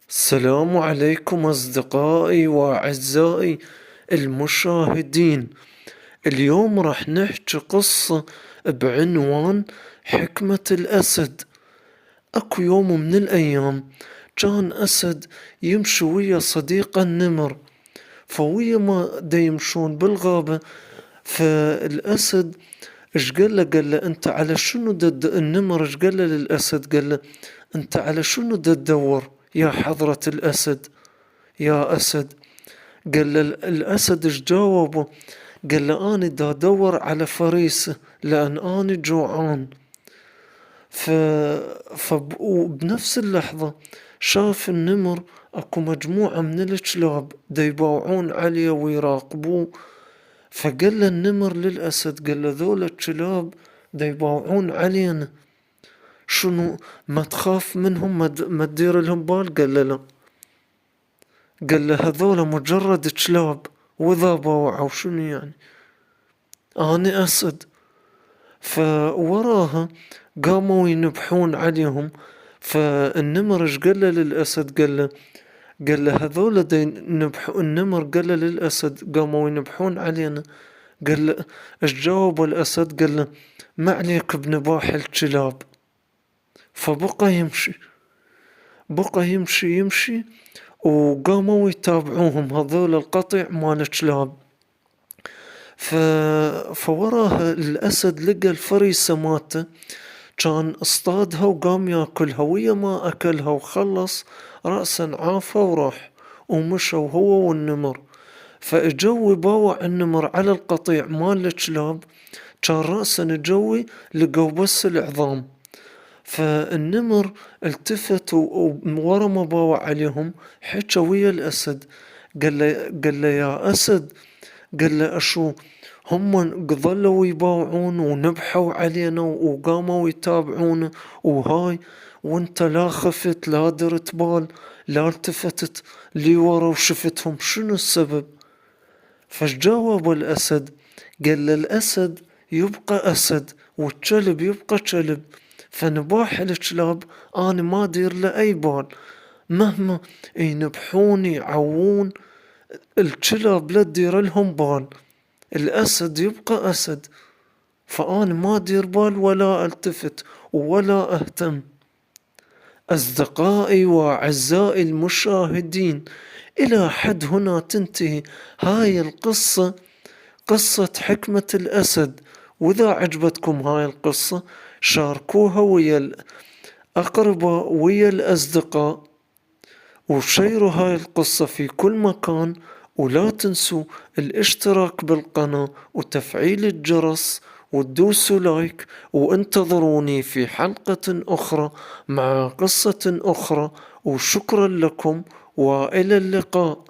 السلام عليكم أصدقائي وأعزائي المشاهدين. اليوم راح نحكي قصة بعنوان حكمة الأسد. أكو يوم من الأيام كان أسد يمشي ويا صديقه النمر، فويا ما دا يمشون بالغابة. فالأسد ايش قال له انت على شنو النمر ايش قال له للأسد؟ قال له انت على شنو تدور يا حضرة الأسد يا أسد؟ قال له الأسد ايش جاوبه؟ قال له أنا دا أدور على فريسة لأن أنا جوعان. وبنفس اللحظة شاف النمر اكو مجموعة من الكلاب دا يباوعون عليه ويراقبوه. فقال له النمر للأسد، قال له ذولا الكلاب دا يباوعون علينا، شنو ما تخاف منهم؟ ما تدير لهم بال؟ قال له لا. قال له هذولا مجرد كلاب، واذا باوعوا شنو يعني؟ اني اسد. فوراها قاموا ينبحون عليهم. فالنمر ايش قال له للأسد؟ قال له هذولا النمر قال له للأسد قاموا ينبحون علينا. قال له ايش جاوب الأسد؟ قال له ما عليك بنباح الكلاب. فبقى يمشي، يمشي وقاموا يتابعوهم هذول القطيع مال الكلاب. فوراه الأسد لقى الفريسة مالته، كان اصطادها وقام ياكلها، ويا ما أكلها وخلص رأسا عافى وراح ومشوا هو والنمر. فاجوا يباوع النمر على القطيع مال الكلاب، كان رأسا جوي لقوا بس العظام. فالنمر التفت وورا ما باوع عليهم حكى ويا الأسد. قال له يا أسد، قال له أشو هم ظلوا يباوعون ونبحوا علينا وقاموا يتابعونا وهاي، وانت لا خفت لا درت بال لا التفتت لي ورا وشفتهم، شنو السبب؟ فجاوب الأسد؟ قال له الأسد يبقى أسد والكلب يبقى كلب، فنباح الكلاب أنا ما دير له أي بال، مهما ينبحون يعوون الكلاب لا تدير لهم بال، الأسد يبقى أسد، فأنا ما دير بال ولا التفت ولا أهتم. أصدقائي وأعزائي المشاهدين، إلى حد هنا تنتهي هاي القصة، قصة حكمة الأسد. وإذا عجبتكم هاي القصة شاركوها ويا الأقرباء ويا الأصدقاء، وشيروا هاي القصة في كل مكان، ولا تنسوا الاشتراك بالقناة وتفعيل الجرس وتدوسوا لايك، وانتظروني في حلقة أخرى مع قصة أخرى، وشكرا لكم وإلى اللقاء.